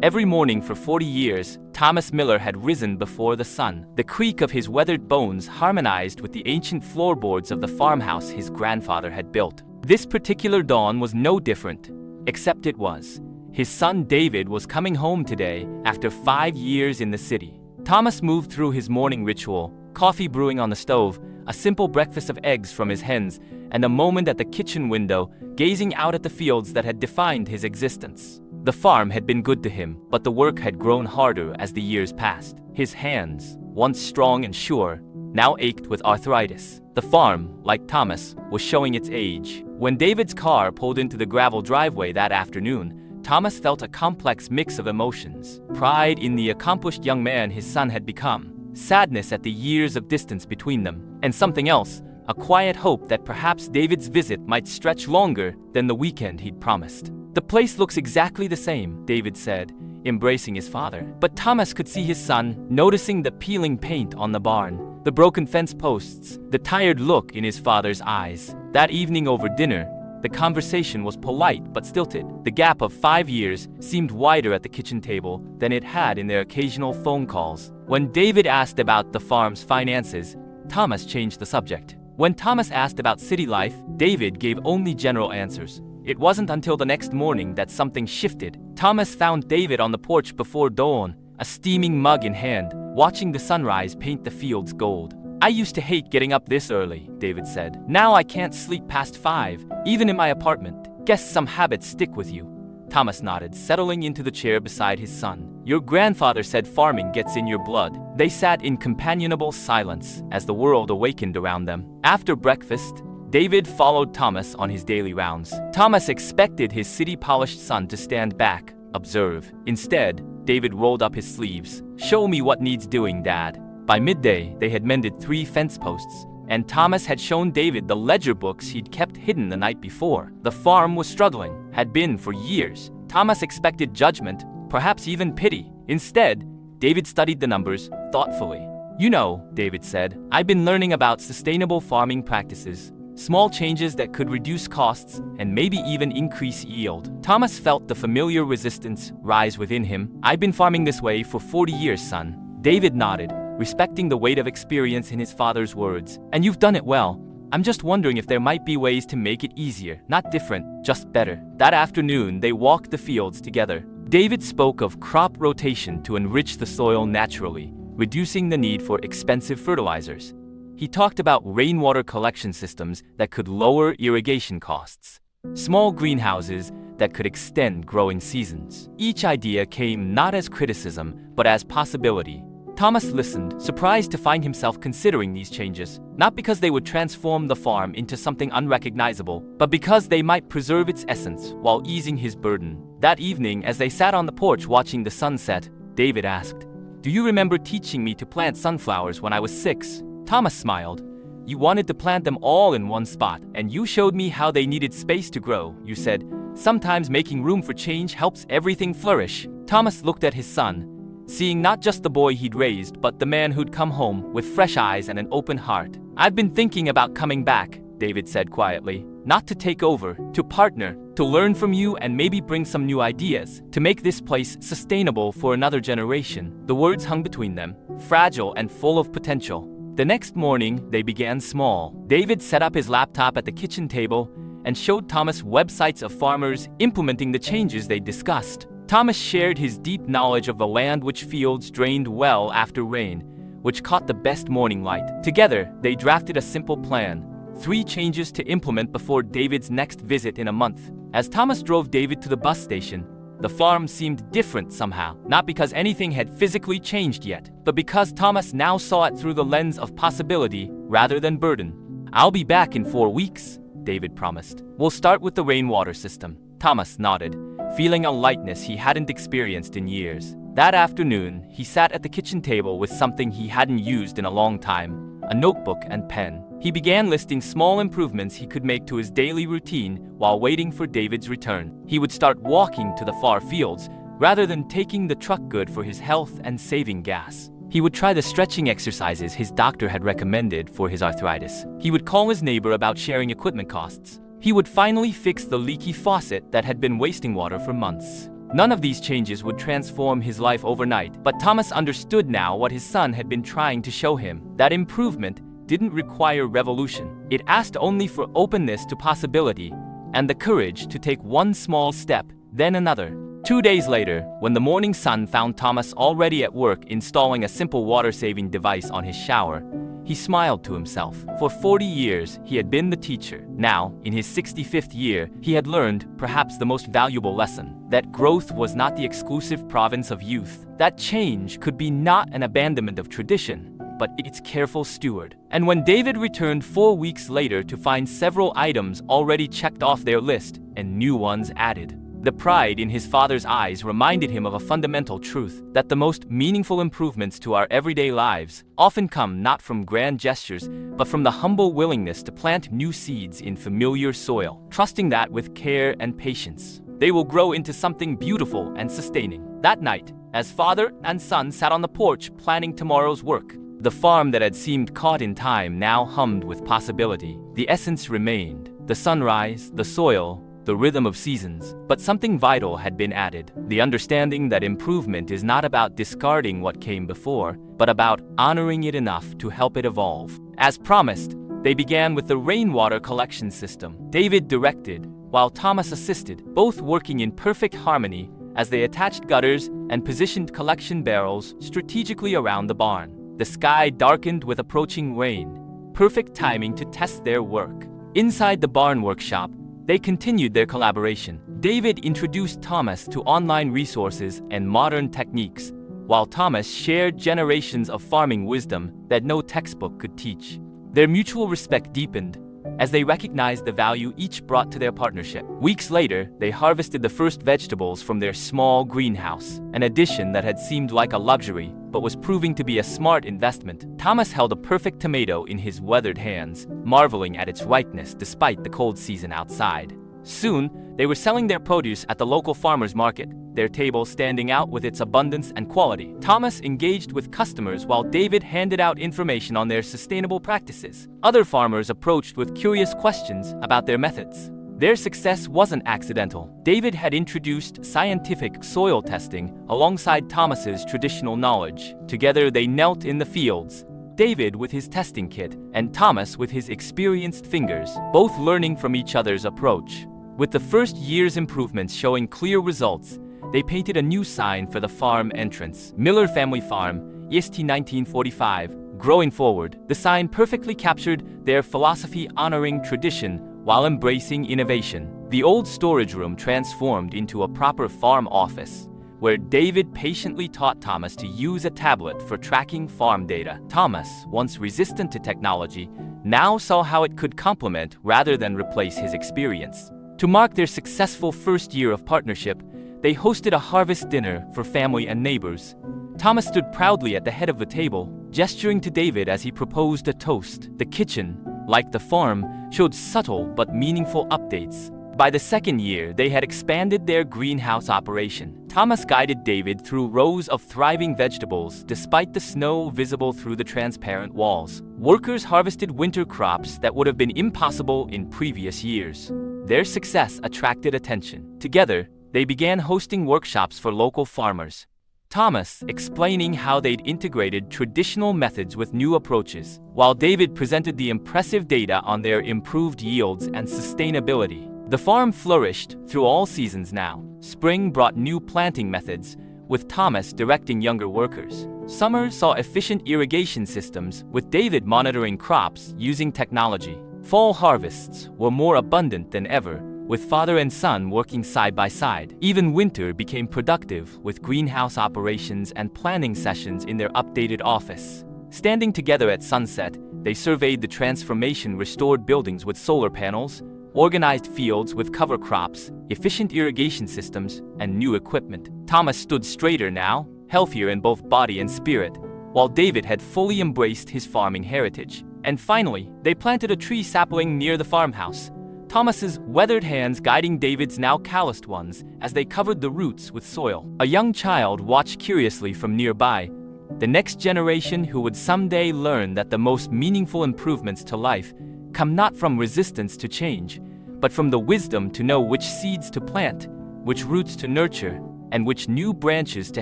Every morning for 40 years, Thomas Miller had risen before the sun. The creak of his weathered bones harmonized with the ancient floorboards of the farmhouse his grandfather had built. This particular dawn was no different, except it was. His son David was coming home today after 5 years in the city. Thomas moved through his morning ritual, coffee brewing on the stove, a simple breakfast of eggs from his hens, and a moment at the kitchen window, gazing out at the fields that had defined his existence. The farm had been good to him, but the work had grown harder as the years passed. His hands, once strong and sure, now ached with arthritis. The farm, like Thomas, was showing its age. When David's car pulled into the gravel driveway that afternoon, Thomas felt a complex mix of emotions. Pride in the accomplished young man his son had become, sadness at the years of distance between them, and something else, a quiet hope that perhaps David's visit might stretch longer than the weekend he'd promised. "The place looks exactly the same," David said, embracing his father. But Thomas could see his son, noticing the peeling paint on the barn, the broken fence posts, the tired look in his father's eyes. That evening over dinner, the conversation was polite but stilted. The gap of 5 years seemed wider at the kitchen table than it had in their occasional phone calls. When David asked about the farm's finances, Thomas changed the subject. When Thomas asked about city life, David gave only general answers. It wasn't until the next morning that something shifted. Thomas found David on the porch before dawn, a steaming mug in hand, watching the sunrise paint the fields gold. "I used to hate getting up this early," David said. "Now I can't sleep past 5, even in my apartment. Guess some habits stick with you." Thomas nodded, settling into the chair beside his son. "Your grandfather said farming gets in your blood." They sat in companionable silence as the world awakened around them. After breakfast, David followed Thomas on his daily rounds. Thomas expected his city-polished son to stand back, observe. Instead, David rolled up his sleeves. "Show me what needs doing, Dad." By midday, they had mended 3 fence posts, and Thomas had shown David the ledger books he'd kept hidden the night before. The farm was struggling, had been for years. Thomas expected judgment, perhaps even pity. Instead, David studied the numbers thoughtfully. "You know," David said, "I've been learning about sustainable farming practices. Small changes that could reduce costs and maybe even increase yield." Thomas felt the familiar resistance rise within him. "I've been farming this way for 40 years, son." David nodded, respecting the weight of experience in his father's words. "And you've done it well. I'm just wondering if there might be ways to make it easier, not different, just better." That afternoon, they walked the fields together. David spoke of crop rotation to enrich the soil naturally, reducing the need for expensive fertilizers. He talked about rainwater collection systems that could lower irrigation costs, small greenhouses that could extend growing seasons. Each idea came not as criticism, but as possibility. Thomas listened, surprised to find himself considering these changes, not because they would transform the farm into something unrecognizable, but because they might preserve its essence while easing his burden. That evening, as they sat on the porch watching the sunset, David asked, "Do you remember teaching me to plant sunflowers when I was 6? Thomas smiled. "You wanted to plant them all in one spot, and you showed me how they needed space to grow. You said, sometimes making room for change helps everything flourish." Thomas looked at his son, seeing not just the boy he'd raised, but the man who'd come home with fresh eyes and an open heart. "I've been thinking about coming back," David said quietly. "Not to take over, to partner, to learn from you and maybe bring some new ideas, to make this place sustainable for another generation." The words hung between them, fragile and full of potential. The next morning, they began small. David set up his laptop at the kitchen table and showed Thomas websites of farmers implementing the changes they discussed. Thomas shared his deep knowledge of the land which fields drained well after rain, which caught the best morning light. Together, they drafted a simple plan, 3 changes to implement before David's next visit in a month. As Thomas drove David to the bus station, the farm seemed different somehow, not because anything had physically changed yet, but because Thomas now saw it through the lens of possibility rather than burden. "I'll be back in 4 weeks, David promised. "We'll start with the rainwater system." Thomas nodded, feeling a lightness he hadn't experienced in years. That afternoon, he sat at the kitchen table with something he hadn't used in a long time, a notebook and pen. He began listing small improvements he could make to his daily routine while waiting for David's return. He would start walking to the far fields rather than taking the truck, good for his health and saving gas. He would try the stretching exercises his doctor had recommended for his arthritis. He would call his neighbor about sharing equipment costs. He would finally fix the leaky faucet that had been wasting water for months. None of these changes would transform his life overnight, but Thomas understood now what his son had been trying to show him. That improvement didn't require revolution. It asked only for openness to possibility and the courage to take one small step, then another. 2 days later, when the morning sun found Thomas already at work installing a simple water-saving device on his shower, he smiled to himself. For 40 years, he had been the teacher. Now, in his 65th year, he had learned perhaps the most valuable lesson: that growth was not the exclusive province of youth. That change could be not an abandonment of tradition, but its careful steward. And when David returned 4 weeks later to find several items already checked off their list and new ones added, the pride in his father's eyes reminded him of a fundamental truth: that the most meaningful improvements to our everyday lives often come not from grand gestures, but from the humble willingness to plant new seeds in familiar soil, trusting that with care and patience, they will grow into something beautiful and sustaining. That night, as father and son sat on the porch planning tomorrow's work, the farm that had seemed caught in time now hummed with possibility. The essence remained: the sunrise, the soil, the rhythm of seasons, but something vital had been added: the understanding that improvement is not about discarding what came before, but about honoring it enough to help it evolve. As promised, they began with the rainwater collection system. David directed, while Thomas assisted, both working in perfect harmony as they attached gutters and positioned collection barrels strategically around the barn. The sky darkened with approaching rain, perfect timing to test their work. Inside the barn workshop, they continued their collaboration. David introduced Thomas to online resources and modern techniques, while Thomas shared generations of farming wisdom that no textbook could teach. Their mutual respect deepened as they recognized the value each brought to their partnership. Weeks later, they harvested the first vegetables from their small greenhouse, an addition that had seemed like a luxury, but was proving to be a smart investment. Thomas held a perfect tomato in his weathered hands, marveling at its ripeness despite the cold season outside. Soon, they were selling their produce at the local farmers market, their table standing out with its abundance and quality. Thomas engaged with customers while David handed out information on their sustainable practices. Other farmers approached with curious questions about their methods. Their success wasn't accidental. David had introduced scientific soil testing alongside Thomas's traditional knowledge. Together they knelt in the fields, David with his testing kit and Thomas with his experienced fingers, both learning from each other's approach. With the first year's improvements showing clear results, they painted a new sign for the farm entrance: Miller Family Farm, EST 1945. Growing forward, the sign perfectly captured their philosophy, honoring tradition while embracing innovation. The old storage room transformed into a proper farm office, where David patiently taught Thomas to use a tablet for tracking farm data. Thomas, once resistant to technology, now saw how it could complement rather than replace his experience. To mark their successful first year of partnership, they hosted a harvest dinner for family and neighbors. Thomas stood proudly at the head of the table, gesturing to David as he proposed a toast. The kitchen, like the farm, showed subtle but meaningful updates. By the second year, they had expanded their greenhouse operation. Thomas guided David through rows of thriving vegetables despite the snow visible through the transparent walls. Workers harvested winter crops that would have been impossible in previous years. Their success attracted attention. Together, they began hosting workshops for local farmers. Thomas explaining how they'd integrated traditional methods with new approaches, while David presented the impressive data on their improved yields and sustainability. The farm flourished through all seasons now. Spring brought new planting methods, with Thomas directing younger workers. Summer saw efficient irrigation systems, with David monitoring crops using technology. Fall harvests were more abundant than ever, with father and son working side by side. Even winter became productive, with greenhouse operations and planning sessions in their updated office. Standing together at sunset, they surveyed the transformation-restored buildings with solar panels, organized fields with cover crops, efficient irrigation systems, and new equipment. Thomas stood straighter now, healthier in both body and spirit, while David had fully embraced his farming heritage. And finally, they planted a tree sapling near the farmhouse, Thomas's weathered hands guiding David's now calloused ones as they covered the roots with soil. A young child watched curiously from nearby, the next generation who would someday learn that the most meaningful improvements to life come not from resistance to change, but from the wisdom to know which seeds to plant, which roots to nurture, and which new branches to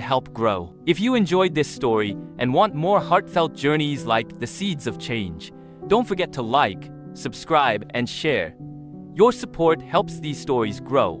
help grow. If you enjoyed this story and want more heartfelt journeys like The Seeds of Change, don't forget to like, subscribe, and share. Your support helps these stories grow.